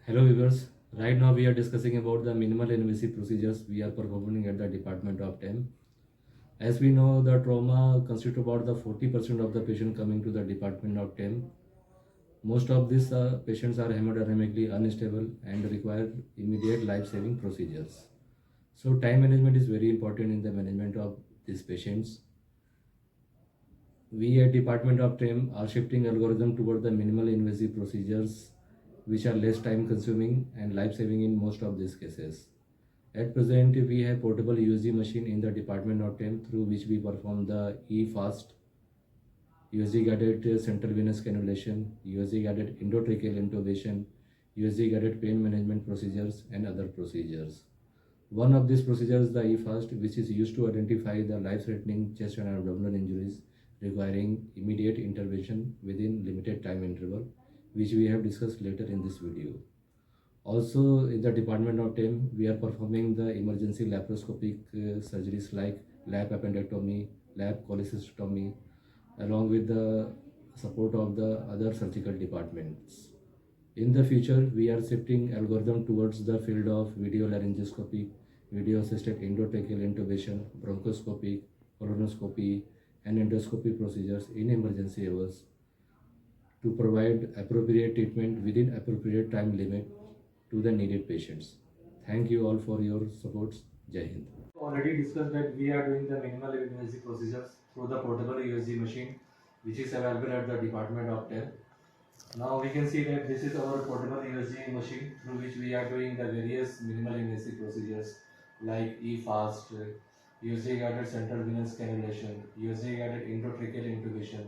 Hello viewers, right now we are discussing about the minimal invasive procedures we are performing at the Department of TEM. As we know, the trauma constitutes about the 40% of the patient coming to the Department of TEM. Most of these patients are hemodynamically unstable and require immediate life-saving procedures. So time management is very important in the management of these patients. We at Department of TEM are shifting algorithm toward the minimal invasive procedures which are less time consuming and life saving in most of these cases. At present, we have portable USG machine in the Department of TEM through which we perform the E-FAST, USG guided central venous cannulation, USG guided endotracheal intubation, USG guided pain management procedures and other procedures. One of these procedures is the E-FAST, which is used to identify the life-threatening chest and abdominal injuries requiring immediate intervention within limited time interval, which we have discussed later in this video. Also, in the Department of TEM, we are performing the emergency laparoscopic surgeries like lap appendectomy, lap cholecystectomy, along with the support of the other surgical departments. In the future, we are shifting algorithm towards the field of video laryngoscopy, video assisted endotracheal intubation, bronchoscopy, colonoscopy, and endoscopy procedures in emergency hours to provide appropriate treatment within appropriate time limit to the needed patients. Thank you all for your support. Jai Hind. Already discussed that we are doing the minimal invasive procedures through the portable USG machine, which is available at the Department of TEM. Now we can see that this is our portable USG machine through which we are doing the various minimal invasive procedures like E-FAST, USG guided central venous cannulation, USG guided endotracheal intubation,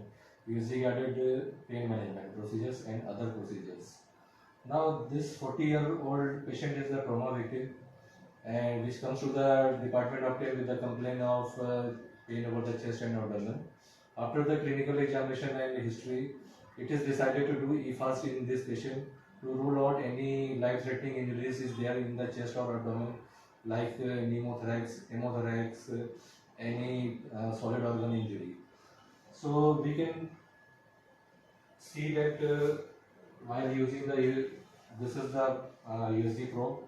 USG guided pain management procedures and other procedures. Now this 40-year-old patient is a trauma victim and which comes to the Department of Care with the complaint of pain over the chest and abdomen. After the clinical examination and history, it is decided to do E-FAST in this patient to rule out any life-threatening injuries is there in the chest or abdomen like pneumothorax, hemothorax, any solid organ injury. So we can see that while using this is the USG probe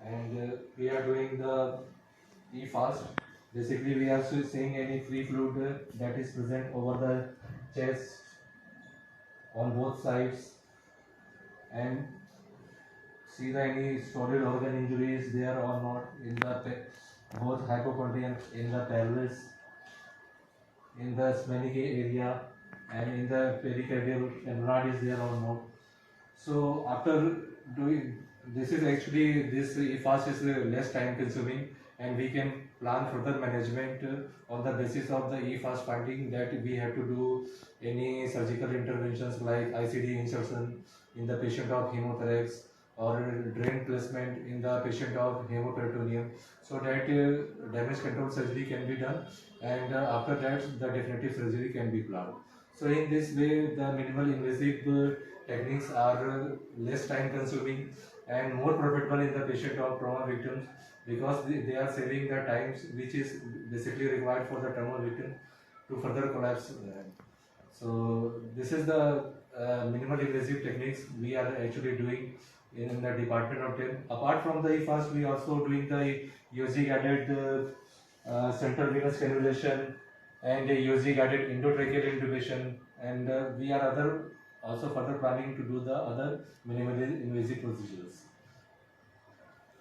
and we are doing the E-FAST. Basically, we are seeing any free fluid that is present over the chest on both sides and see the any solid organ injuries there or not in the both hypochondrium in the pelvis, in the splenic area and in the pericardial hemorrhage is there or not. So after doing this is actually this E-FAST is less time consuming and we can plan further management on the basis of the E-FAST finding that we have to do any surgical interventions like ICD insertion in the patient of hemothorax or drain placement in the patient of hemoperitoneum so that damage control surgery can be done and after that the definitive surgery can be planned. So in this way the minimal invasive techniques are less time consuming and more profitable in the patient of trauma victims because they are saving the times which is basically required for the trauma victim to further collapse. So this is the minimal invasive techniques we are actually doing in the Department of TEM. Apart from the E-FAST, we also doing the USG guided central venous cannulation and USG guided endotracheal intubation and we are also further planning to do the other minimally invasive procedures.